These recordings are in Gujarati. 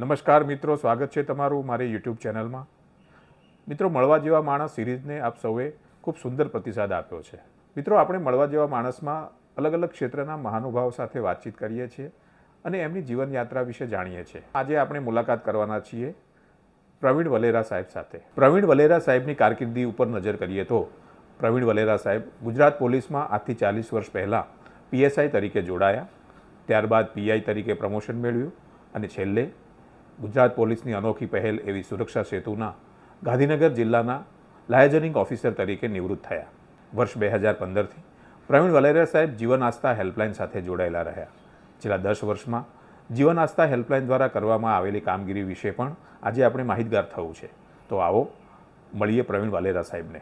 નમસ્કાર મિત્રો, સ્વાગત છે તમારું મારી યુટ્યુબ ચેનલમાં. મિત્રો, મળવા જેવા માણસ સિરીઝને આપ સૌએ ખૂબ સુંદર પ્રતિસાદ આપ્યો છે. મિત્રો, આપણે મળવા જેવા માણસમાં અલગ અલગ ક્ષેત્રના મહાનુભાવો સાથે વાતચીત કરીએ છીએ અને એમની જીવનયાત્રા વિશે જાણીએ છીએ. આજે આપણે મુલાકાત કરવાના છીએ પ્રવીણ વલેરા સાહેબ સાથે. પ્રવીણ વલેરા સાહેબની કારકિર્દી ઉપર નજર કરીએ તો પ્રવીણ વલેરા સાહેબ ગુજરાત પોલીસમાં આજથી 40 વર્ષ પહેલાં PSI તરીકે જોડાયા, ત્યારબાદ PI તરીકે પ્રમોશન મેળવ્યું અને છેલ્લે ગુજરાત પોલીસની અનોખી પહેલ એવી સુરક્ષા સેતુના ગાંધીનગર જિલ્લાના લાયઝનિંગ ઓફિસર તરીકે નિવૃત્ત થયા. વર્ષ 2015થી પ્રવીણ વલેરા સાહેબ જીવન આસ્થા હેલ્પલાઇન સાથે જોડાયેલા રહ્યા. છેલ્લા 10 વર્ષમાં જીવન આસ્થા હેલ્પલાઇન દ્વારા કરવામાં આવેલી કામગીરી વિશે પણ આજે આપણે માહિતગાર થવું છે. તો આવો મળીએ પ્રવીણ વલેરા સાહેબને.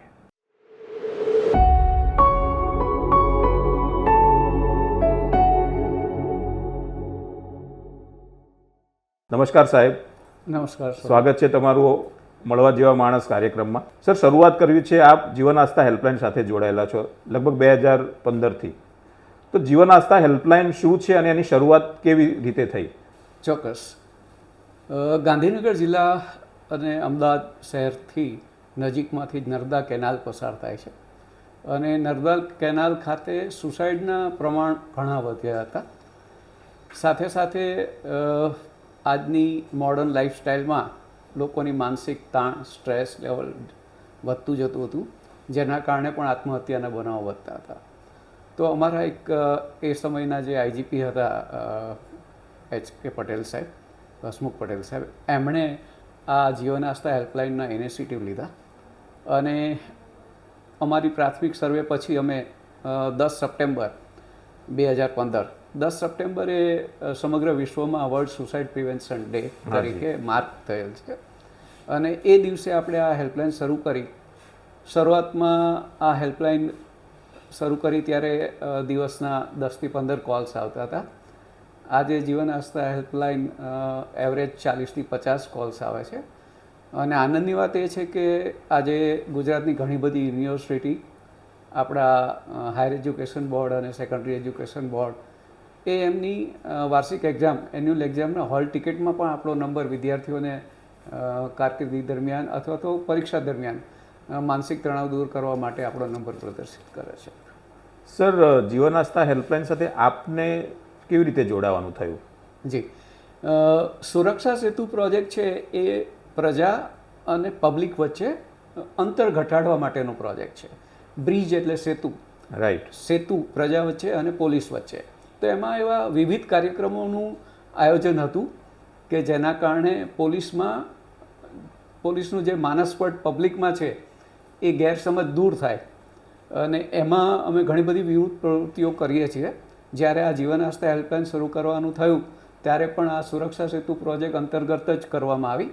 નમસ્કાર સાહેબ. નમસ્કાર. સ્વાગત છે તમારું મળવા જેવા માણસ કાર્યક્રમમાં. સર, શરૂઆત કરવી છે, આપ જીવન આસ્થા હેલ્પલાઇન સાથે જોડાયેલા છો લગભગ 2015થી. તો જીવન આસ્થા હેલ્પલાઇન શું છે અને એની શરૂઆત કેવી રીતે થઈ? ચોક્કસ. ગાંધીનગર જિલ્લા અને અમદાવાદ શહેરથી નજીકમાંથી જ નર્મદા કેનાલ પસાર થાય છે અને નર્મદા કેનાલ ખાતે સુસાઇડના પ્રમાણ ઘણા વધ્યા હતા. સાથે સાથે આજની મોડર્ન લાઈફસ્ટાઈલમાં લોકોની માનસિક તાણ, સ્ટ્રેસ લેવલ વધતું જતું હતું, જેના કારણે પણ આત્મહત્યાના બનાવો વધતા હતા. તો અમારા એક એ સમયના જે IGP હતા HK પટેલ સાહેબ, હસમુખ પટેલ સાહેબ, એમણે આ જીવન આસ્થા હેલ્પલાઇનના ઇનિશિયેટિવ લીધા અને અમારી પ્રાથમિક સર્વે પછી અમે 10 સપ્ટેમ્બર 2015 10 સપ્ટેમ્બરે સમગ્ર વિશ્વમાં વર્લ્ડ સુસાઇડ પ્રિવેન્શન ડે તરીકે માર્ક થયેલ છે અને એ દિવસે આપણે આ હેલ્પલાઇન શરૂ કરી. શરૂઆતમાં આ હેલ્પલાઇન શરૂ કરી ત્યારે દિવસના 10થી 15 કોલ્સ આવતા હતા. આજે જીવન આસ્થા હેલ્પલાઇન એવરેજ 40થી 50 કોલ્સ આવે છે અને આનંદની વાત એ છે કે આજે ગુજરાતની ઘણી બધી યુનિવર્સિટી, આપણા હાયર એજ્યુકેશન બોર્ડ અને સેકન્ડરી એજ્યુકેશન બોર્ડ એ એમની વાર્ષિક એક્ઝામ, એન્યુઅલ એક્ઝામના હોલ ટિકિટમાં પણ આપણો નંબર વિદ્યાર્થીઓને કારકિર્દી દરમિયાન અથવા તો પરીક્ષા દરમિયાન માનસિક તણાવ દૂર કરવા માટે આપણો નંબર પ્રદર્શિત કરે છે. સર, જીવન આસ્થા હેલ્પલાઇન સાથે આપને કેવી રીતે જોડાવાનું થયું? જી, સુરક્ષા સેતુ પ્રોજેક્ટ છે એ પ્રજા અને પબ્લિક વચ્ચે અંતર ઘટાડવા માટેનો પ્રોજેક્ટ છે. બ્રિજ એટલે સેતુ, રાઈટ. સેતુ પ્રજા વચ્ચે અને પોલીસ વચ્ચે. તો એમાં એવા વિવિધ કાર્યક્રમોનું આયોજન હતું કે જેના કારણે પોલીસનું જે માનસપટ પબ્લિકમાં છે એ ગેરસમજ દૂર થાય અને એમાં અમે ઘણી બધી વિવિધ પ્રવૃત્તિઓ કરીએ છીએ. જ્યારે આ જીવન આસ્થા હેલ્પલાઇન શરૂ કરવાનું થયું ત્યારે પણ આ સુરક્ષા સેતુ પ્રોજેક્ટ અંતર્ગત જ કરવામાં આવી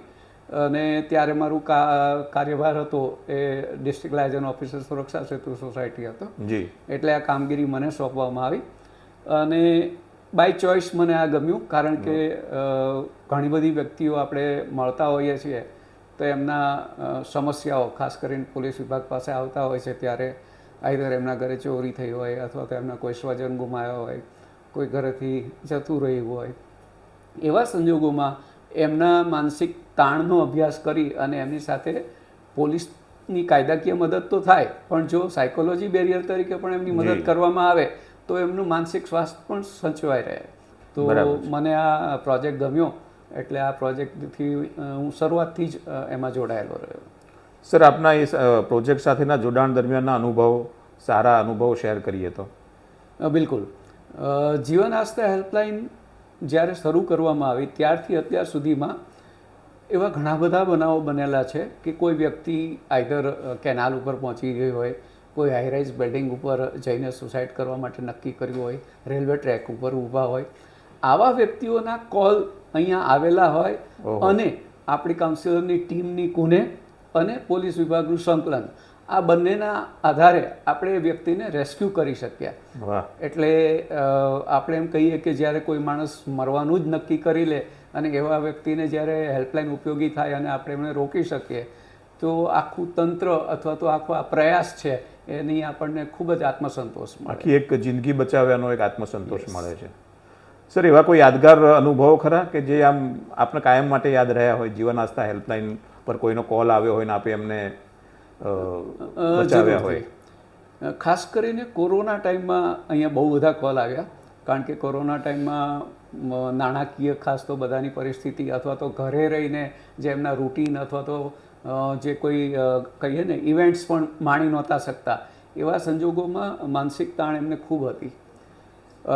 અને ત્યારે મારું કાર્યભાર હતો એ ડિસ્ટ્રિક્ટ લાયઝન ઓફિસર સુરક્ષા સેતુ સોસાયટી હતો. જી. એટલે આ કામગીરી મને સોંપવામાં આવી અને બાય ચોઇસ મને આ ગમ્યું, કારણ કે ઘણી બધી વ્યક્તિઓ આપણે મળતા હોઈએ છીએ તો એમના સમસ્યાઓ ખાસ કરીને પોલીસ વિભાગ પાસે આવતા હોય છે ત્યારે આઈધર એમના ઘરે ચોરી થઈ હોય અથવા તો એમના કોઈ સ્વજન ગુમાયા હોય, કોઈ ઘરેથી જતું રહ્યું હોય, એવા સંજોગોમાં એમના માનસિક તાણનો અભ્યાસ કરી અને એમની સાથે પોલીસની કાયદાકીય મદદ તો થાય પણ જો સાયકોલોજી બેરિયર તરીકે પણ એમની મદદ કરવામાં આવે તો એમનું માનસિક સ્વાસ્થ્ય પણ સચવાઈ રહે. તો મને આ પ્રોજેક્ટ ગમ્યો એટલે આ પ્રોજેક્ટથી હું શરૂઆતથી જ એમાં જોડાયેલો રહ્યો. સર, આપના એ પ્રોજેક્ટ સાથેના જોડાણ દરમિયાનના અનુભવો, સારા અનુભવો શેર કરીએ તો? બિલકુલ. જીવન આસ્થા હેલ્પલાઇન જ્યારે શરૂ કરવામાં આવી ત્યારથી અત્યાર સુધીમાં એવા ઘણા બધા બનાવો બનેલા છે કે કોઈ વ્યક્તિ આઈધર કેનાલ ઉપર પહોંચી ગઈ હોય, કોઈ હાઈરાઇઝ બિલ્ડિંગ ઉપર જઈને સુસાઇડ કરવા માટે નક્કી કર્યું હોય, રેલવે ટ્રેક ઉપર ઊભા હોય, આવા વ્યક્તિઓના કોલ અહીંયા આવેલા હોય અને આપણી કાઉન્સિલરની ટીમની કુને અને પોલીસ વિભાગનું સંકલન, આ બંનેના આધારે આપણે એ વ્યક્તિને રેસ્ક્યુ કરી શક્યા. એટલે આપણે એમ કહીએ કે જ્યારે કોઈ માણસ મરવાનું જ નક્કી કરી લે અને એવા વ્યક્તિને જ્યારે હેલ્પલાઇન ઉપયોગી થાય અને આપણે એમને રોકી શકીએ તો આખું તંત્ર અથવા તો આખો આ પ્રયાસ છે એની આપણને ખૂબ જ આત્મસંતોષ મળે. આખી એક જિંદગી બચાવ્યાનો એક આત્મસંતોષ મળે છે. સર એવા કોઈ યાદગાર અનુભવો ખરા કે જે આમ આપને કાયમ માટે યાદ રહ્યા હોય? જીવન આસ્થા હેલ્પલાઇન પર કોઈનો કોલ આવ્યો હોય ને આપે એમને બચાવ્યા હોય? ખાસ કરીને કોરોના ટાઈમમાં અહીંયા બહુ બધા કોલ આવ્યા, કારણ કે કોરોના ટાઈમમાં નાણાકીય ખાસ તો બધાની પરિસ્થિતિ અથવા તો ઘરે રહીને જે એમના રૂટીન અથવા તો જે કોઈ કહીએ ને ઇવેન્ટ્સ પણ માણી નહોતા શકતા, એવા સંજોગોમાં માનસિક તાણ એમને ખૂબ હતી.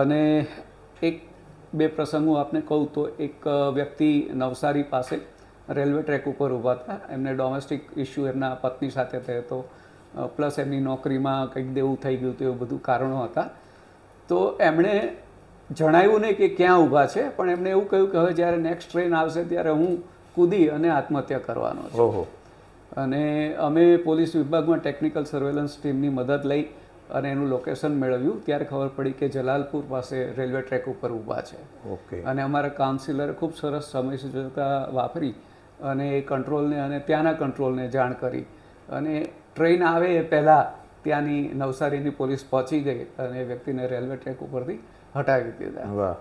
અને એક બે પ્રસંગ હું આપને કહું તો એક વ્યક્તિ નવસારી પાસે રેલવે ટ્રેક ઉપર ઊભા હતા. એમને ડોમેસ્ટિક ઇસ્યુ એમના પત્ની સાથે થયો હતો, પ્લસ એમની નોકરીમાં કંઈક દેવું થઈ ગયું હતું, એવું બધું કારણો હતા. તો એમણે જણાવ્યું નહીં કે ક્યાં ઊભા છે, પણ એમણે એવું કહ્યું કે હવે જ્યારે નેક્સ્ટ ટ્રેન આવશે ત્યારે હું કૂદી અને આત્મહત્યા કરવાનો છું. ઓહો. અને અમે પોલીસ વિભાગમાં ટેકનિકલ સર્વેલન્સ ટીમની મદદ લઈ અને એનું લોકેશન મેળવ્યું. ત્યારે ખબર પડી કે જલાલપુર પાસે રેલવે ટ્રેક ઉપર ઊભા છે. ઓકે. અને અમારા કાઉન્સિલરે ખૂબ સરસ સમય સૂચકતા વાપરી અને એ કંટ્રોલને અને ત્યાંના કંટ્રોલને જાણ કરી, અને ટ્રેન આવે એ પહેલાં ત્યાંની નવસારીની પોલીસ પહોંચી ગઈ અને એ વ્યક્તિને રેલવે ટ્રેક ઉપરથી હટાવી દીધા. વાહ.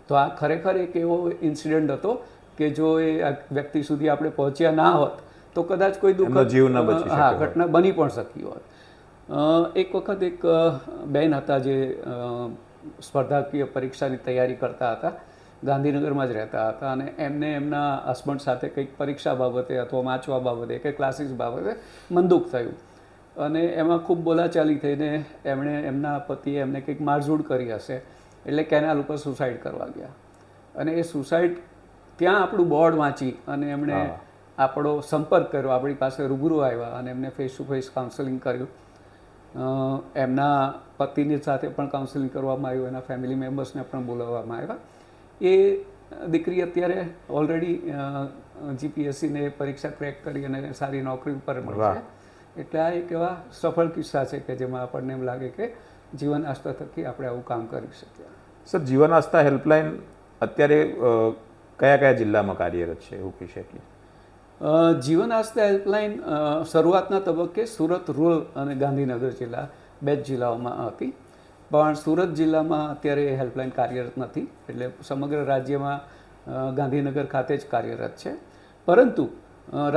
તો આ ખરેખર એક એવો ઇન્સિડન્ટ હતો કે જો એ વ્યક્તિ સુધી આપણે પહોંચ્યા ના હોત તો કદાચ કોઈ દુઃખદ જીવ ન બચી શક્યો હોત. ઘટના બની પણ શકી હોત. એક વખત એક બેન હતા જે સ્પર્ધાકીય પરીક્ષાની તૈયારી કરતા હતા, ગાંધીનગરમાં જ રહેતા હતા, અને એમને એમના હસબન્ડ સાથે કંઈક પરીક્ષા બાબતે અથવા વાંચવા બાબતે કે ક્લાસીસ બાબતે મનદુખ થયું, અને એમાં ખૂબ બોલાચાલી થઈને એમણે એમના પતિએ એમને કંઈક મારઝૂડ કરી હશે, એટલે કેનાલ ઉપર સુસાઇડ કરવા ગયા. અને એ સુસાઇડ ત્યાં આપણું બોર્ડ વાંચી અને એમણે આપણો સંપર્ક કર્યો, આપણી પાસે રૂબરૂ આવ્યા અને એમને ફેસ ટુ ફેસ કાઉન્સેલિંગ કર્યું. એમના પતિની સાથે પણ કાઉન્સેલિંગ કરવામાં આવ્યું, એના ફેમિલી મેમ્બર્સને પણ બોલાવવામાં આવ્યા. એ દીકરી અત્યારે ઓલરેડી જીપીએસસીને પરીક્ષા ક્રેક કરી અને સારી નોકરી ઉપર મળી છે. એટલે આ એક એવા સફળ કિસ્સા છે કે જેમાં આપણને એમ લાગે કે જીવન આસ્થા થકી આપણે આવું કામ કરી શકીએ. સર, જીવન આસ્થા હેલ્પલાઇન અત્યારે કયા કયા જિલ્લામાં કાર્યરત છે એવું કહી શકીએ? જીવન આસ્થા હેલ્પલાઇન શરૂઆતના તબક્કે સુરત રૂરલ અને ગાંધીનગર જિલ્લા બે જ જિલ્લાઓમાં હતી, પણ સુરત જિલ્લામાં અત્યારે હેલ્પલાઇન કાર્યરત નથી, એટલે સમગ્ર રાજ્યમાં ગાંધીનગર ખાતે જ કાર્યરત છે. પરંતુ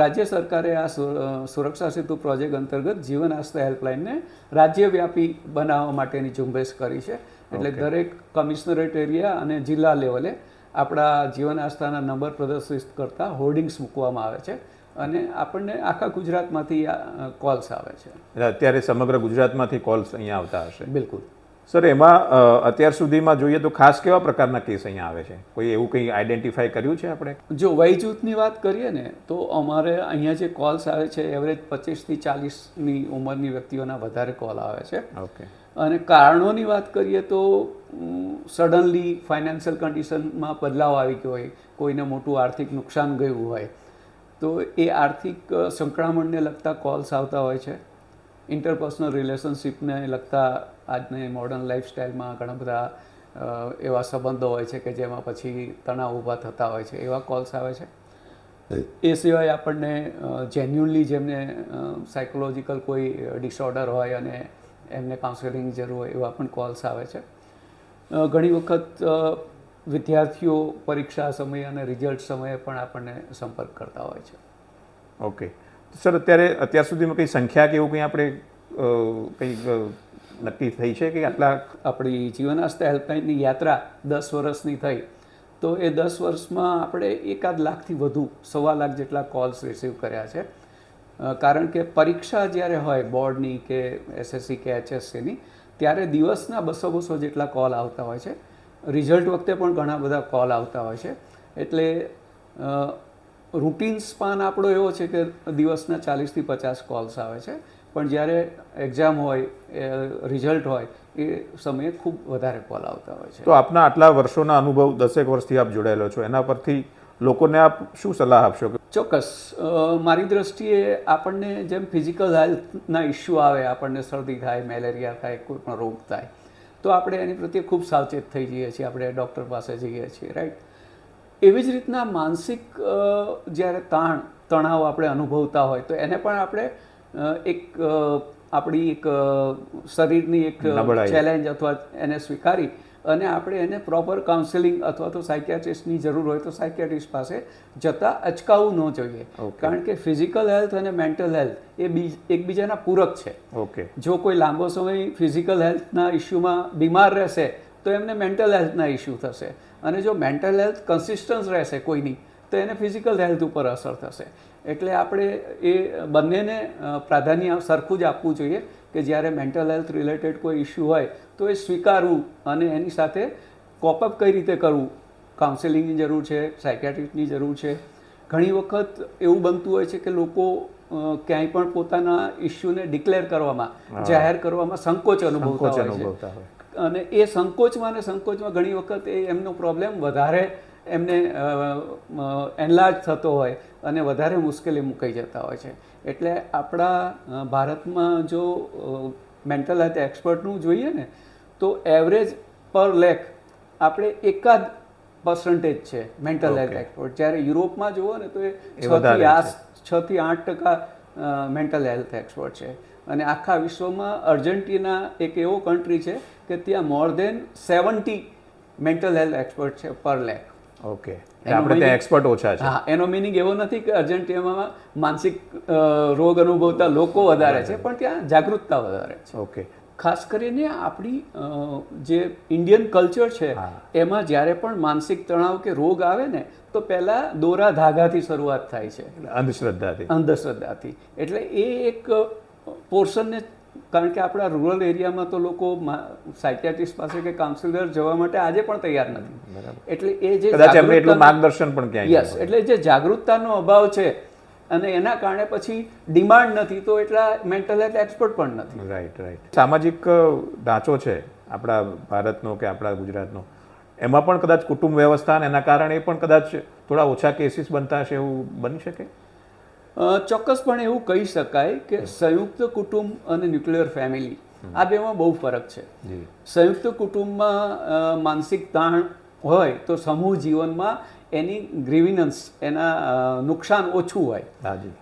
રાજ્ય સરકારે આ સુરક્ષા સેતુ પ્રોજેક્ટ અંતર્ગત જીવન આસ્થા હેલ્પલાઇનને રાજ્યવ્યાપી બનાવવા માટેની ઝુંબેશ કરી છે. એટલે દરેક કમિશનરેટ એરિયા અને જિલ્લા લેવલે આપણા જીવન આસ્થાના નંબર પ્રદર્શિત કરતા હોર્ડિંગ્સ મૂકવામાં આવે છે, અને આપણને આખા ગુજરાતમાંથી કોલ્સ આવે છે. અત્યારે સમગ્ર ગુજરાતમાંથી કોલ્સ અહીંયા આવતા હશે? બિલકુલ. સર, એમાં અત્યાર સુધીમાં જોઈએ તો ખાસ કેવા પ્રકારના કેસ અહીંયા આવે છે? કોઈ એવું કંઈ આઈડેન્ટિફાઈ કર્યું છે આપણે? જો વય જૂથની વાત કરીએ ને તો અમારે અહીંયા જે કોલ્સ આવે છે એવરેજ 25થી 40ની ઉંમરની વ્યક્તિઓના વધારે કોલ આવે છે. ઓકે. અને કારણોની વાત કરીએ તો સડનલી ફાઇનાન્શિયલ કન્ડિશનમાં બદલાવ આવી ગયો હોય, કોઈને મોટું આર્થિક નુકસાન ગયું હોય તો એ આર્થિક સંકળામણને લગતા કોલ્સ આવતા હોય છે. ઇન્ટરપર્સનલ રિલેશનશિપને લગતા આજની મોડર્ન લાઈફસ્ટાઈલમાં ઘણા બધા એવા સંબંધો હોય છે કે જેમાં પછી તણાવ ઊભા થતા હોય છે, એવા કોલ્સ આવે છે. એ સિવાય આપણને જેન્યુઅનલી જેમને સાયકોલોજીકલ કોઈ ડિસઓર્ડર હોય અને એમને કાઉન્સેલિંગની જરૂર હોય એવા પણ કોલ્સ આવે છે. ઘણી વખત વિદ્યાર્થીઓ પરીક્ષા સમયે અને રિઝલ્ટ સમયે પણ આપણને સંપર્ક કરતા હોય છે. ઓકે. સર, અત્યાર સુધીમાં કંઈ સંખ્યા કે એવું કંઈ આપણે કંઈ નક્કી થઈ છે કે આટલા? આપણી જીવન આસ્થા હેલ્પલાઇનની યાત્રા 10 વર્ષની થઈ, તો એ 10 વર્ષમાં આપણે 1.5 લાખથી વધુ 1.25 લાખ જેટલા કોલ્સ રિસીવ કર્યા છે. કારણ કે પરીક્ષા જ્યારે હોય બોર્ડની કે એસએસસી કે એચએસસીની, ત્યારે દિવસના 200 જેટલા કોલ આવતા હોય છે. રિઝલ્ટ વખતે પણ ઘણા બધા કોલ આવતા હોય છે. એટલે રૂટીન સ્પાન આપણો એવો છે કે દિવસના 40થી 50 કોલ્સ આવે છે, પણ જ્યારે એક્ઝામ હોય, રિઝલ્ટ હોય એ સમયે ખૂબ વધારે કોલ આવતા હોય છે. તો આપના આટલા વર્ષોના અનુભવ, 10 વર્ષથી આપ જોડાયેલો છો, એના પરથી લોકોને આપ શું સલાહ આપશો? ચોક્કસ. મારી દ્રષ્ટિએ આપણને જેમ ફિઝિકલ હેલ્થના ઇસ્યુ આવે, આપણને શરદી થાય, મેલેરિયા થાય, કોઈ પણ રોગ થાય, તો આપણે એની પ્રત્યે ખૂબ સાવચેત થઈ જઈએ છીએ, આપણે ડૉક્ટર પાસે જઈએ છીએ, રાઈટ? એવી જ રીતના માનસિક જ્યારે તણાવ આપણે અનુભવતા હોય તો એને પણ આપણે આપણી એક શરીરની એક ચેલેન્જ અથવા એને સ્વીકારી અને આપણે એને પ્રોપર કાઉન્સેલિંગ અથવા તો સાયકિયાટ્રિસ્ટની જરૂર હોય તો સાયકિયાટ્રિસ્ટ પાસે જતાં અચકાવવું ન જોઈએ. કારણ કે ફિઝિકલ હેલ્થ અને મેન્ટલ હેલ્થ એ એકબીજાના પૂરક છે. ઓકે. જો કોઈ લાંબો સમય ફિઝિકલ હેલ્થના ઇસ્યુમાં બીમાર રહેશે તો એમને મેન્ટલ હેલ્થના ઇસ્યુ થશે, અને જો મેન્ટલ હેલ્થ કન્સિસ્ટન્સ રહેશે કોઈની તો એને ફિઝિકલ હેલ્થ ઉપર અસર થશે. એટલે આપણે એ બંનેને પ્રાધાન્ય સરખું જ આપવું જોઈએ કે જ્યારે મેન્ટલ હેલ્થ રિલેટેડ કોઈ ઇસ્યુ હોય તો એ સ્વીકારવું અને એની સાથે કોપઅપ કઈ રીતે કરવું. કાઉન્સેલિંગની જરૂર છે, સાયકિયાટ્રિસ્ટની જરૂર છે. ઘણી વખત એવું બનતું હોય છે કે લોકો ક્યાંય પણ પોતાના ઇસ્યુને ડિક્લેર કરવામાં, જાહેર કરવામાં સંકોચ અનુભવતા હોય છે, અને એ સંકોચમાં ઘણી વખત એ એમનો પ્રોબ્લેમ વધારે એમને એનલાર્જ થતો હોય અને વધારે મુશ્કેલી મુકાઈ જતા હોય છે. એટલે આપણા ભારતમાં જો મેન્ટલ હેલ્થ એક્સપર્ટનું જોઈએ ને તો એવરેજ પર લેખ આપણે એકાદ પર્સન્ટેજ છે મેન્ટલ હેલ્થ એક્સપર્ટ, જ્યારે યુરોપમાં જુઓ ને તો એ 6 થી 8% મેન્ટલ હેલ્થ એક્સપર્ટ છે. અને આખા વિશ્વમાં અર્જેન્ટિના એક એવો કન્ટ્રી છે કે ત્યાં મોર દેન 70 મેન્ટલ હેલ્થ એક્સપર્ટ છે પર લેખ. ઓકે. આપણે ત્યાં એક્સપર્ટ ઓછા છે. હા, એનો મિનિંગ એવો નથી કે અર્જેન્ટિનામાં માનસિક રોગ અનુભવતા લોકો વધારે છે, પણ ત્યાં જાગૃતતા વધારે છે. ઓકે. ખાસ કરીને આપણી જે ઇન્ડિયન કલ્ચર છે એમાં જ્યારે પણ માનસિક તણાવ કે રોગ આવે ને તો પહેલાં દોરા ધાગાથી શરૂઆત થાય છે, અંધશ્રદ્ધાથી. એટલે એ એક પોર્શનને, કારણ કે આપણા રૂરલ એરિયામાં તો લોકો સાયકિયાટ્રિસ્ટ પાસે કે કાઉન્સિલર જવા માટે આજે પણ તૈયાર નથી. એટલે એ જે માર્ગદર્શન પણ ક્યાંય, યસ, એટલે જે જાગૃતતાનો અભાવ છે અને એના કારણે પછી ડિમાન્ડ નથી, તો એટલા મેન્ટલ હેલ્થ એક્સપર્ટ પણ નથી. રાઈટ. સામાજિક ઢાંચો છે આપણા ભારતનો કે આપણા ગુજરાતનો, એમાં પણ કદાચ કુટુંબ વ્યવસ્થા એના કારણે પણ કદાચ થોડા ઓછા કેસીસ બનતા હશે, એવું બની શકે? ચોક્કસપણે એવું કહી શકાય કે સંયુક્ત કુટુંબ અને ન્યુક્લિયર ફેમિલી આ બેમાં બહુ ફરક છે. સંયુક્ત કુટુંબમાં માનસિક તાણ હોય તો સમૂહ જીવનમાં એની ગ્રીવિનન્સ, એના નુકસાન ઓછું હોય,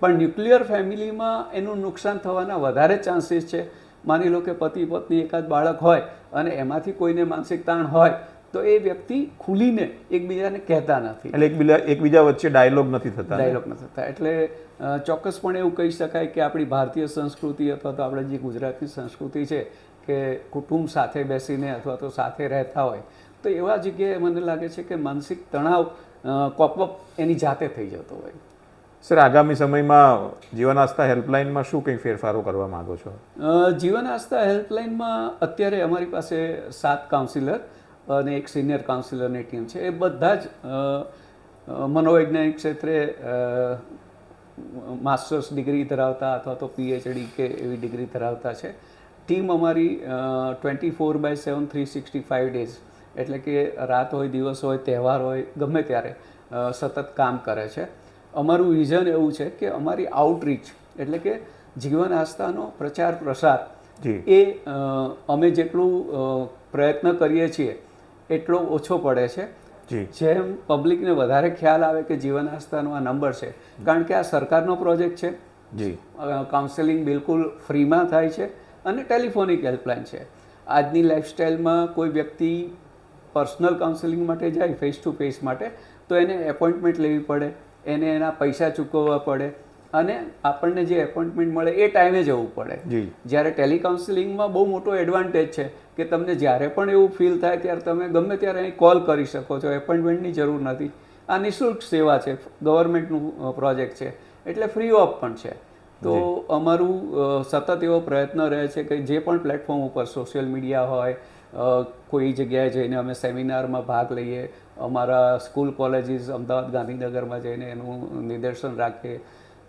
પણ ન્યુક્લિયર ફેમિલીમાં એનું નુકસાન થવાના વધારે ચાન્સીસ છે. માની લો કે પતિ પત્ની એકાદ બાળક હોય અને એમાંથી કોઈને માનસિક તાણ હોય તો એ વ્યક્તિ ખુલીને એકબીજાને કહેતા નથી, એટલે એકબીજા વચ્ચે ડાયલોગ નથી થતા. એટલે ચોક્કસપણે એવું કહી શકાય કે આપણી ભારતીય સંસ્કૃતિ અથવા તો આપણે જે ગુજરાતની સંસ્કૃતિ છે કે કુટુંબ સાથે બેસીને અથવા તો સાથે રહેતા હોય તો એવા જગ્યાએ મને લાગે છે કે માનસિક તણાવ કોપઅપ એની જાતે થઈ જતો હોય. સર, આગામી સમયમાં જીવન આસ્થા હેલ્પલાઇનમાં શું કંઈ ફેરફારો કરવા માંગો છો? જીવન આસ્થા હેલ્પલાઇનમાં અત્યારે અમારી પાસે 7 કાઉન્સિલર અને એક સિનિયર કાઉન્સિલરની ટીમ છે. એ બધા જ મનોવૈજ્ઞાનિક ક્ષેત્રે માસ્ટર્સ ડિગ્રી ધરાવતા અથવા તો PhD કે એવી ડિગ્રી ધરાવતા છે. ટીમ અમારી 24/7 365 ડેઝ, એટલે કે રાત હોય, દિવસ હોય, તહેવાર હોય, ગમે ત્યારે સતત કામ કરે છે. અમારું વિઝન એવું છે કે અમારી આઉટરીચ, એટલે કે જીવન આસ્થાનો પ્રચાર પ્રસાર એ અમે જેટલું પ્રયત્ન કરીએ છીએ એટલો ઓછો પડે છે. જેમ પબ્લિકને વધારે ખ્યાલ આવે કે જીવન આસ્થાનો આ નંબર છે, કારણ કે આ સરકારનો પ્રોજેક્ટ છે, કાઉન્સેલિંગ બિલકુલ ફ્રીમાં થાય છે અને ટેલિફોનિક હેલ્પલાઇન છે. આજની લાઈફસ્ટાઈલમાં કોઈ વ્યક્તિ પર્સનલ કાઉન્સેલિંગ માટે જાય, ફેસ ટુ ફેસ માટે, તો એને એપોઇન્ટમેન્ટ લેવી પડે, એને એના પૈસા ચૂકવવા પડે અને આપણને જે એપોઇન્ટમેન્ટ મળે એ ટાઈમે જવું પડે. જ્યારે ટેલિકાઉન્સેલિંગમાં બહુ મોટો એડવાન્ટેજ છે કે તમને જ્યારે પણ એવું ફીલ થાય ત્યારે તમે ગમે ત્યારે અહીં કોલ કરી શકો છો, એપોઇન્ટમેન્ટની જરૂર નથી. આ નિઃશુલ્ક સેવા છે, ગવર્મેન્ટનું પ્રોજેક્ટ છે, એટલે ફ્રી ઓફ પણ છે. તો અમારું સતત એવો પ્રયત્ન રહે છે કે જે પણ પ્લેટફોર્મ ઉપર સોશિયલ મીડિયા હોય, કોઈ જગ્યાએ જઈને અમે સેમિનારમાં ભાગ લઈએ, અમારા સ્કૂલ કોલેજીસ અમદાવાદ ગાંધીનગરમાં જઈને એનું નિદર્શન રાખીએ,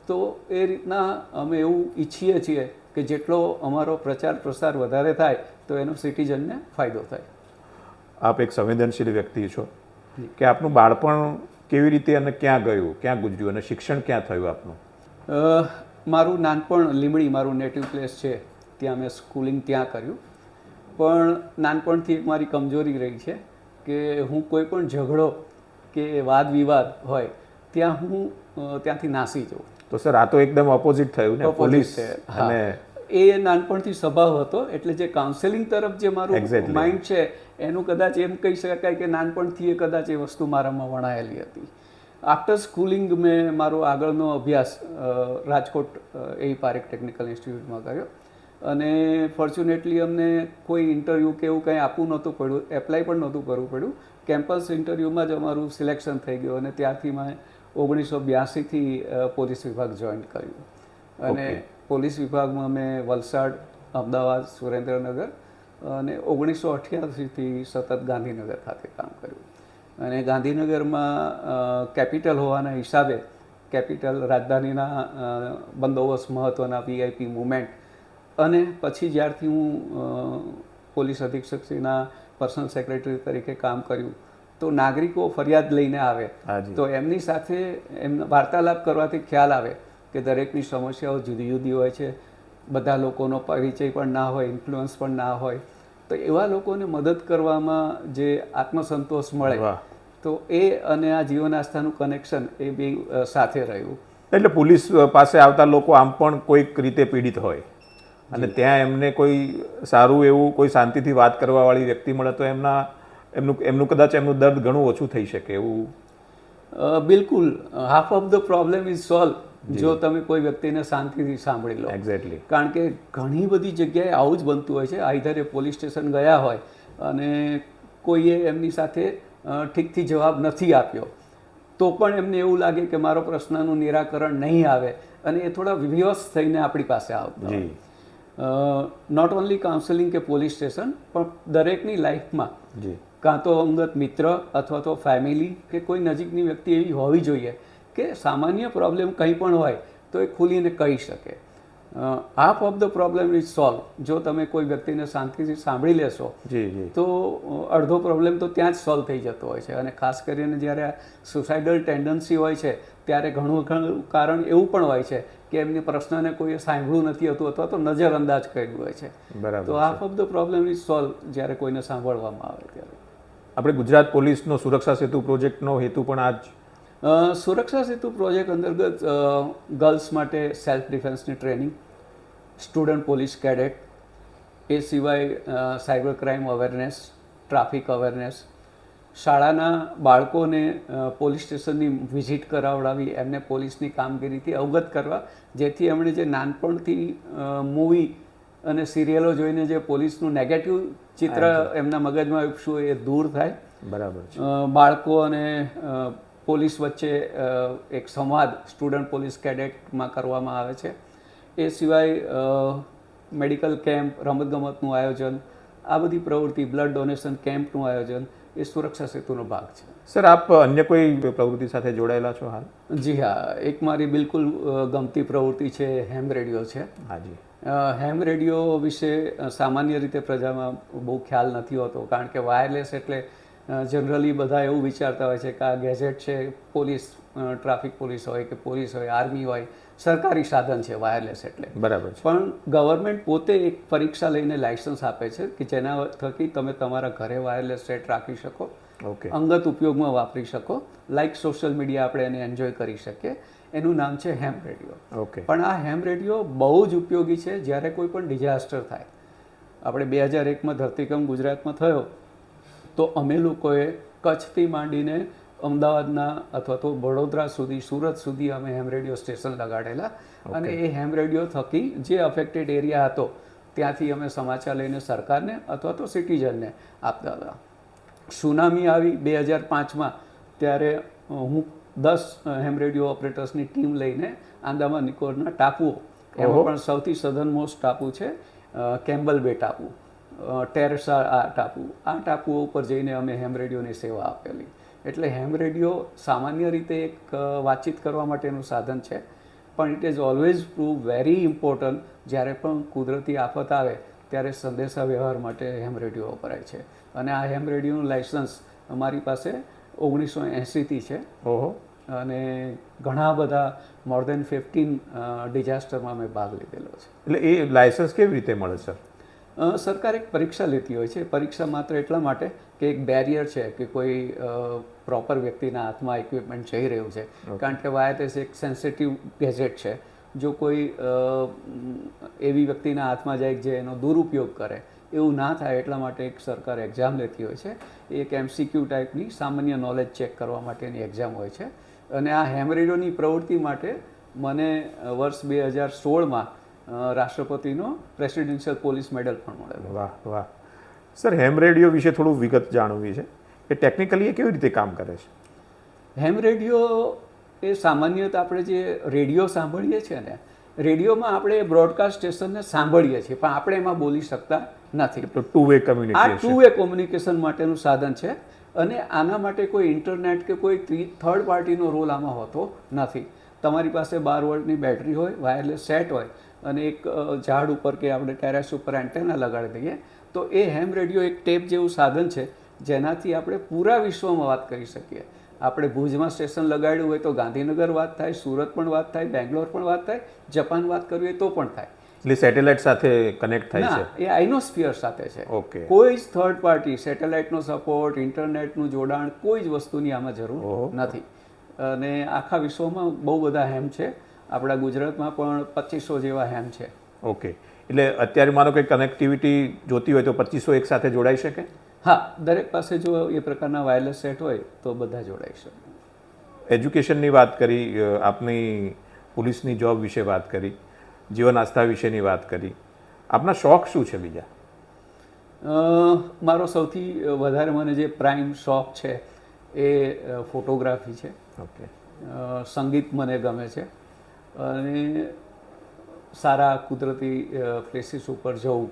તો એ રીતના અમે એવું ઈચ્છીએ છીએ કે જેટલો અમારો પ્રચાર પ્રસાર વધારે થાય તો એનો સિટીઝનને ફાયદો થાય. આપ એક સંવેદનશીલ વ્યક્તિ છો કે આપનું બાળપણ કેવી રીતે અને ક્યાં ગયું, ક્યાં ગુજર્યું અને શિક્ષણ ક્યાં થયું આપનું? મારું નાનપણ લીંબડી, મારું નેટિવ પ્લેસ છે, ત્યાં મેં સ્કૂલિંગ ત્યાં કર્યું. પણ નાનપણથી એક મારી કમજોરી રહી છે કે હું કોઈ પણ ઝઘડો કે વાદ વિવાદ હોય ત્યાં હું ત્યાંથી નાસી જાઉં. તો સર, આ તો એકદમ ઓપોઝિટ થયું ને, પોલીસ અને એ નાનપણથી સ્વભાવ હતો, એટલે જે કાઉન્સેલિંગ તરફ જે મારું Exactly. માઇન્ડ છે એનું કદાચ એમ કહી શકાય કે નાનપણથી એ કદાચ એ વસ્તુ મારામાં વણાયેલી હતી. આફ્ટર સ્કૂલિંગ મેં મારો આગળનો અભ્યાસ રાજકોટ એ પારેખ ટેકનિકલ ઇન્સ્ટિટ્યૂટમાં કર્યો, અને ફોર્ચ્યુનેટલી અમને કોઈ ઇન્ટરવ્યૂ કે એવું કંઈ આપવું નહોતું પડ્યું, એપ્લાય પણ નહોતું કરવું પડ્યું. કેમ્પસ ઇન્ટરવ્યૂમાં જ અમારું સિલેક્શન થઈ ગયું, અને ત્યારથી મેં 1982થી પોલીસ વિભાગ જોઈન કર્યું. અને પોલીસ વિભાગમાં મેં વલસાડ, અમદાવાદ, સુરેન્દ્રનગર અને 1988થી સતત ગાંધીનગર ખાતે કામ કર્યું. અને ગાંધીનગરમાં કેપિટલ હોવાના હિસાબે, કેપિટલ રાજધાનીના બંદોબસ્ત મહત્ત્વના VIP મુવમેન્ટ, અને પછી જ્યારથી હું પોલીસ અધિક્ષકશ્રીના પર્સનલ સેક્રેટરી તરીકે કામ કર્યું, તો નાગરિકો ફરિયાદ લઈને આવે તો એમની સાથે એમનો વાર્તાલાપ કરવાથી ખ્યાલ આવે કે દરેકની સમસ્યાઓ જુદી જુદી હોય છે, બધા લોકોનો પરિચય પણ ના હોય, ઇન્ફ્લુઅન્સ પણ ના હોય, તો એવા લોકોને મદદ કરવામાં જે આત્મસંતોષ મળે, તો એ અને આ જીવન આસ્થાનું કનેક્શન એ બી સાથે રહ્યું. એટલે પોલીસ પાસે આવતા લોકો આમ પણ કોઈક રીતે પીડિત હોય, અને ત્યાં એમને કોઈ સારું એવું કોઈ શાંતિથી વાત કરવાવાળી વ્યક્તિ મળે તો એમનું કદાચ એમનું દર્દ ઘણું ઓછું થઈ શકે એવું. બિલકુલ, half of the problem is solve જો તમે કોઈ વ્યક્તિને શાંતિથી સાંભળી લો. એક્ઝેક્ટલી. કારણ કે ઘણી બધી જગ્યાએ આવું જ બનતું હોય છે. આઈધર એ પોલીસ સ્ટેશન ગયા હોય અને કોઈએ એમની સાથે ઠીકથી જવાબ નથી આપ્યો, તો પણ એમને એવું લાગે કે મારો પ્રશ્નનું નિરાકરણ નહીં આવે, અને એ થોડા વિવશ થઈને આપણી પાસે આવતા હોય. નોટ ઓનલી કાઉન્સેલિંગ કે પોલીસ સ્ટેશન, પણ દરેકની લાઈફમાં કાં તો અંગત મિત્ર અથવા તો ફેમિલી કે કોઈ નજીકની વ્યક્તિ એવી હોવી જોઈએ કે સામાન્ય પ્રોબ્લેમ કંઈ પણ હોય તો એ ખુલીને કહી શકે. Half of the problem is solve જો તમે કોઈ વ્યક્તિને શાંતિથી સાંભળી લેશો તો અડધો પ્રોબ્લેમ તો ત્યાં જ સોલ્વ થઈ જતો હોય છે. અને ખાસ કરીને જ્યારે આ સુસાઇડલ ટેન્ડન્સી હોય છે ત્યારે ઘણું કારણ એવું પણ હોય છે કે એમની પ્રશ્નને કોઈએ સાંભળ્યું નથી હોતું અથવા તો નજરઅંદાજ કર્યું હોય છે. તો half of the problem is solve જ્યારે કોઈને સાંભળવામાં આવે ત્યારે. આપણે ગુજરાત પોલીસનો સુરક્ષા સેતુ પ્રોજેક્ટનો હેતુ પણ આ જ. સુરક્ષા સેતુ પ્રોજેક્ટ અંતર્ગત ગર્લ્સ માટે સેલ્ફ ડિફેન્સની ટ્રેનિંગ, સ્ટુડન્ટ પોલીસ કેડેટ, એ સિવાય cyber crime awareness, traffic awareness, શાળાના બાળકોને પોલીસ સ્ટેશનની વિઝિટ કરાવડાવી એમને પોલીસની કામગીરીથી અવગત કરવા, જેથી એમણે જે નાનપણથી મૂવી અને સિરિયલો જોઈને જે પોલીસનું નેગેટિવ ચિત્ર એમના મગજમાં ઉપસું એ દૂર થાય. બરાબર છે. બાળકો અને પોલીસ વચ્ચે એક સંવાદ સ્ટુડન્ટ પોલીસ કેડેટમાં કરવામાં આવે છે. એ સિવાય મેડિકલ કેમ્પ, રમતગમતનું આયોજન, આ બધી પ્રવૃત્તિ, બ્લડ ડોનેશન કેમ્પનું આયોજન એ સુરક્ષા સેતુનો ભાગ છે. સર, આપ અન્ય કોઈ પ્રવૃત્તિ સાથે જોડાયેલા છો હાલ? જી હા, એક મારી બિલકુલ ગમતી પ્રવૃત્તિ છે હેમ રેડિયો છે. હાજી. હેમ રેડિયો વિશે સામાન્ય રીતે પ્રજામાં બહુ ખ્યાલ નથી હોતો, કારણ કે વાયરલેસ એટલે જનરલી બધા એવું વિચારતા હોય છે કે આ ગેજેટ છે, પોલીસ, ટ્રાફિક પોલીસ હોય કે પોલીસ હોય, આર્મી હોય, સરકારી સાધન છે વાયરલેસ એટલે. બરાબર છે. પણ ગવર્મેન્ટ પોતે એક પરીક્ષા લઈને લાયસન્સ આપે છે કે જેના થકી તમે તમારા ઘરે વાયરલેસ સેટ રાખી શકો, અંગત ઉપયોગમાં વાપરી શકો, લાઈક સોશિયલ મીડિયા આપણે એને એન્જોય કરી શકીએ. એનું નામ છે હેમ રેડિયો. પણ આ હેમ રેડિયો બહુ જ ઉપયોગી છે જ્યારે કોઈ પણ ડિઝાસ્ટર થાય. આપણે 2001માં ધરતીકંપ ગુજરાતમાં થયો તો અમે લોકોએ કચ્છથી માંડીને અમદાવાદના અથવા તો વડોદરા સુધી, સુરત સુધી અમે હેમ રેડિયો સ્ટેશન લગાડેલા, અને એ હેમ રેડિયો થકી જે અફેક્ટેડ એરિયા હતો ત્યાંથી અમે સમાચાર લઈને સરકારને અથવા તો સિટીઝનને આપતા હતા. સુનામી આવી 2005માં, ત્યારે હું 10 હેમ રેડિયો ઓપરેટર્સની ટીમ લઈને આંદામાન નિકોબારના ટાપુઓ, એમાં પણ સૌથી સધર્ન મોસ્ટ ટાપુ છે કેમ્બલ બે ટાપુ, ટેરેસા આ ટાપુ, આ ટાપુઓ ઉપર જઈને અમે હેમ રેડિયોની સેવા આપેલી. એટલે હેમ રેડિયો સામાન્ય રીતે એક વાતચીત કરવા માટેનું સાધન છે, પણ it is always prove very important. જ્યારે પણ કુદરતી આફત આવે ત્યારે સંદેશા વ્યવહાર માટે હેમ રેડિયો વપરાય છે. અને આ હેમ રેડિયોનું લાઇસન્સ અમારી પાસે 1980થી છે. અને ઘણા બધા મોર દેન 15 ડિઝાસ્ટરમાં મેં ભાગ લીધેલો છે. એટલે એ લાયસન્સ કેવી રીતે મળે સર? સરકાર એક પરીક્ષા લેતી હોય છે. પરીક્ષા માત્ર એટલા માટે કે એક બેરિયર છે કે કોઈ પ્રોપર વ્યક્તિના હાથમાં ઇક્વિપમેન્ટ જઈ રહ્યું છે, કારણ કે વાયરલેસ એક સેન્સિટિવ ગેજેટ છે, જો કોઈ એવી વ્યક્તિના હાથમાં જાય જે એનો દુરુપયોગ કરે, એવું ના થાય એટલા માટે એક સરકાર એક્ઝામ લેતી હોય છે. એક MCQ ટાઈપની સામાન્ય નોલેજ ચેક કરવા માટેની એક્ઝામ હોય છે. અને આ હેમ રેડિયોની પ્રવૃત્તિ માટે મને વર્ષ 2016માં રાષ્ટ્રપતિનો પ્રેસિડેન્શિયલ પોલીસ મેડલ પણ મળેલો. વાહ વાહ. સર, હેમ રેડિયો વિશે થોડું વિગત જાણવી છે કે ટેકનિકલી એ કેવી રીતે કામ કરે છે? હેમ રેડિયો એ સામાન્યત આપણે જે રેડિયો સાંભળીએ છીએ ને, રેડિયોમાં આપણે બ્રોડકાસ્ટ સ્ટેશનને સાંભળીએ છીએ પણ આપણે એમાં બોલી શકતા નથી. તો ટુ વે આ કમ્યુનિકેશન. ટુ વે કોમ્યુનિકેશન માટેનું સાધન છે અને આના માટે કોઈ ઇન્ટરનેટ કે કોઈ થર્ડ પાર્ટીનો રોલ આમાં હોતો નથી. તમારી પાસે 12 વોલ્ટની બેટરી હોય, વાયરલેસ સેટ હોય અને એક ઝાડ ઉપર કે આપણે ટેરેસ ઉપર એન્ટેના લગાડી દઈએ તો એ હેમ રેડિયો એક ટેપ જેવું સાધન છે જેનાથી આપણે પૂરા વિશ્વમાં વાત કરી શકીએ. આપણે ભુજમાં સ્ટેશન લગાડ્યું હોય તો ગાંધીનગર વાત થાય, સુરત પણ વાત થાય, બેંગ્લોર પણ વાત થાય, જાપાન વાત કરવી હોય તો પણ થાય. એટલે સેટેલાઇટ સાથે કનેક્ટ થાય ના, છે? એ આઇનોસ્ફિયર સાથે છે. ઓકે. કોઈ જ થર્ડ પાર્ટી, સેટેલાઇટનો સપોર્ટ, ઇન્ટરનેટનું જોડાણ, કોઈ જ વસ્તુની આમાં જરૂર નથી. અને આખા વિશ્વમાં બહુ બધા હેમ છે. આપણા ગુજરાતમાં પણ 2500 જેવા હેમ છે. ઓકે. એટલે અત્યારે માનો કે કનેક્ટિવિટી જોતી હોય તો 2500 એક સાથે જોડાઈ શકે? હા, દરેક પાસે જો એ પ્રકારના વાયરલેસ સેટ હોય તો બધા જોડાઈ શકે. એજ્યુકેશનની વાત કરી, આપની પોલીસની જોબ વિશે વાત કરી, જીવન આસ્થા વિશેની વાત કરી. આપના શોખ શું છે બીજા? મારો સૌથી વધારે મને જે પ્રાઇમ શોખ છે એ ફોટોગ્રાફી છે. ઓકે. સંગીત મને ગમે છે અને સારા કુદરતી પ્લેસીસ ઉપર જવું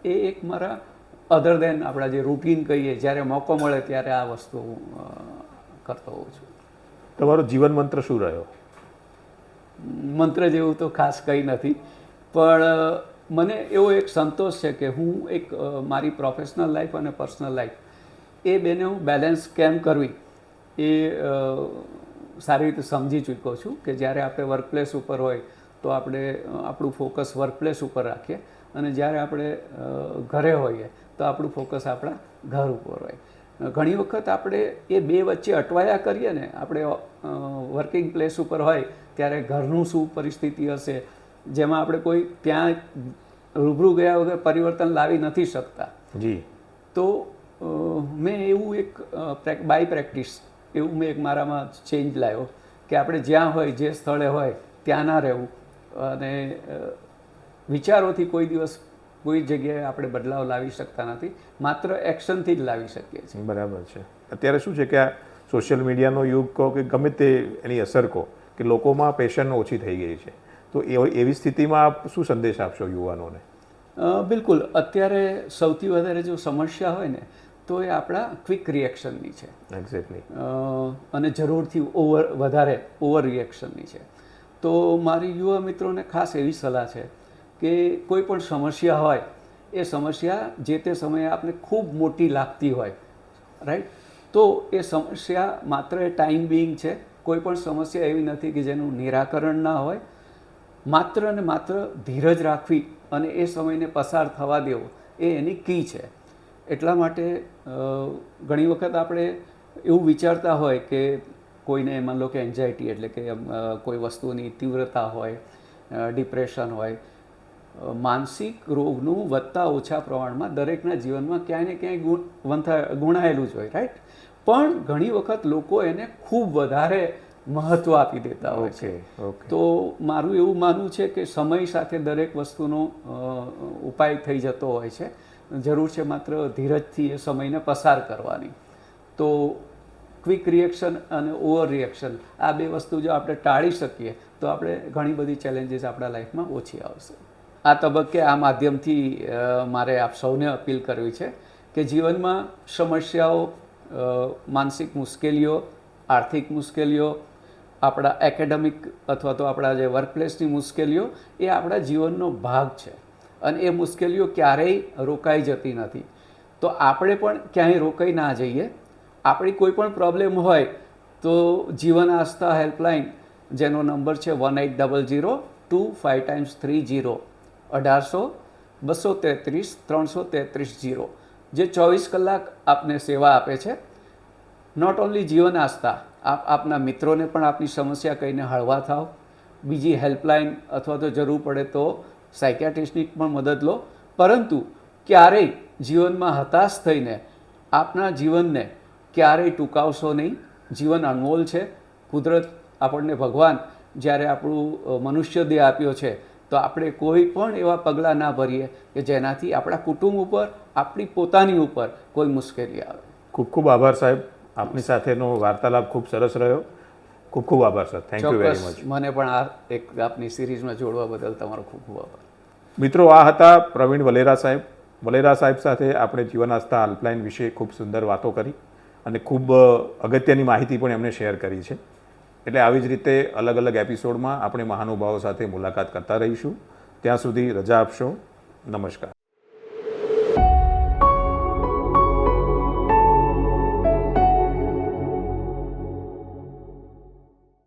એ એક મારા અધર દેન આપણા જે રૂટીન કહીએ, જ્યારે મોકો મળે ત્યારે આ વસ્તુ કરતો હોઉં છું. તમારો જીવન મંત્ર શું રહ્યો? મંત્ર જેવું તો ખાસ કંઈ નથી પણ મને એવો એક સંતોષ છે કે હું એક મારી પ્રોફેશનલ લાઈફ અને પર્સનલ લાઈફ એ બેને હું બેલેન્સ કેમ કરવી એ સારી રીતે સમજી ચૂક્યો છું કે જ્યારે આપણે વર્કપ્લેસ ઉપર હોય તો આપણે આપણું ફોકસ વર્કપ્લેસ ઉપર રાખીએ અને જ્યારે આપણે ઘરે હોઈએ તો આપણું ફોકસ આપણા ઘર ઉપર હોય. ઘણી વખત આપણે એ બે વચ્ચે અટવાયા કરીએ ને, આપણે વર્કિંગ પ્લેસ ઉપર હોય ત્યારે ઘરનું શું પરિસ્થિતિ હશે જેમાં આપણે કોઈ ત્યાં રૂબરૂ ગયા વગર પરિવર્તન લાવી નથી શકતા. જી. તો મેં એવું એક બાય પ્રેક્ટિસ એવું મેં એક મારામાં ચેન્જ લાવ્યો કે આપણે જ્યાં હોય, જે સ્થળે હોય ત્યાં ના રહેવું અને વિચારોથી કોઈ દિવસ કોઈ જગ્યાએ આપણે બદલાવ લાવી શકતા નથી, માત્ર એક્શનથી જ લાવી શકીએ છીએ. બરાબર છે. અત્યારે શું છે કે આ સોશિયલ મીડિયાનો યુગ કહો કે ગમે તે એની અસર કહો કે લોકોમાં પેશન ઓછી થઈ ગઈ છે, તો એવી સ્થિતિમાં આપ શું સંદેશ આપશો યુવાનોને? બિલકુલ. અત્યારે સૌથી વધારે જો સમસ્યા હોય ને તો એ આપણા ક્વિક રિએક્શનની છે. એક્ઝેક્ટલી. અને જરૂરથી વધારે ઓવર રિએક્શનની છે. તો મારી યુવા મિત્રોને ખાસ એવી સલાહ છે કે કોઈ પણ સમસ્યા હોય એ સમસ્યા જે તે સમયે આપને ખૂબ મોટી લાગતી હોય, રાઈટ, તો એ સમસ્યા માત્ર ટાઈમ બિંગ છે. કોઈ પણ સમસ્યા એવી નથી કે જેનું નિરાકરણ ના હોય. માત્ર ને માત્ર ધીરજ રાખવી અને એ સમયને પસાર થવા દેવો એ એની કી છે. એટલા માટે ઘણી વખત આપણે એવું વિચારતા હોય કે કોઈને માની લો કે એન્ઝાયટી એટલે કે કોઈ વસ્તુની તીવ્રતા હોય, ડિપ્રેશન હોય, માનસિક રોગનું વધતા ઓછા પ્રમાણમાં દરેકના જીવનમાં ક્યાંય ને ક્યાંય ગુણાયેલું જ હોય, રાઈટ. પણ ઘણી વખત લોકો એને ખૂબ વધારે મહત્ત્વ આપી દેતા હોય છે. તો મારું એવું માનવું છે કે સમય સાથે દરેક વસ્તુનો ઉપાય થઈ જતો હોય છે. જરૂર છે માત્ર ધીરજથી એ સમયને પસાર કરવાની. તો ક્વિક રિએક્શન અને ઓવર રિએક્શન આ બે વસ્તુ જો આપણે ટાળી શકીએ તો આપણે ઘણી બધી ચેલેન્જીસ આપણા લાઈફમાં ઓછી આવશે. આ તબક્કે આ માધ્યમથી મારે આપ સૌને અપીલ કરવી છે કે જીવનમાં સમસ્યાઓ, માનસિક મુશ્કેલીઓ, આર્થિક મુશ્કેલીઓ, આપણા એકેડેમિક અથવા તો આપણા જે વર્કપ્લેસની મુશ્કેલીઓ એ આપણા જીવનનો ભાગ છે અને એ મુશ્કેલીઓ ક્યારેય રોકાઈ જતી નથી. તો આપણે પણ ક્યાંય રોકાઈ ના જઈએ. આપણી કોઈ પણ પ્રોબ્લેમ હોય તો જીવન આસ્થા હેલ્પલાઇન જેનો નંબર છે 1800-25×3×0 1800-233-333-0 જે 24 કલાક આપને સેવા આપે છે. નોટ ઓન્લી જીવન આસ્થા, આપ આપના મિત્રોને પણ આપની સમસ્યા કહીને હળવા થાવ, બીજી હેલ્પલાઇન અથવા તો જરૂર પડે તો સાયકિયાટ્રિસ્ટની પણ મદદ લો, પરંતુ ક્યારેય જીવનમાં હતાશ થઈને આપના જીવનને ક્યારેય ટૂંકાવશો નહીં. જીવન અનમોલ છે. કુદરત આપણને ભગવાન જ્યારે આપણું મનુષ્ય દેહ આપ્યો છે તો આપણે કોઈ પણ એવા પગલાં ના ભરીએ કે જેનાથી આપણા કુટુંબ ઉપર, આપણી પોતાની ઉપર કોઈ મુશ્કેલી આવે. ખૂબ ખૂબ આભાર સાહેબ. આપની સાથેનો વાર્તાલાપ ખૂબ સરસ રહ્યો. ખૂબ ખૂબ આભાર sir. Thank you very much. મને પણ આ એક આપની સિરીઝમાં જોડવા બદલ તમારો ખૂબ ખૂબ આભાર. મિત્રો, આ હતા પ્રવીણ વલેરા સાહેબ. વલેરા સાહેબ સાથે આપણે જીવન આસ્થા હેલ્પલાઇન વિશે ખૂબ સુંદર વાતો કરી અને ખૂબ અગત્યની માહિતી પણ એમણે શેર કરી છે. એટલે આવી જ રીતે અલગ અલગ એપિસોડમાં આપણે મહાનુભાવો સાથે મુલાકાત કરતા રહીશું. ત્યાં સુધી રજા આપશો. નમસ્કાર.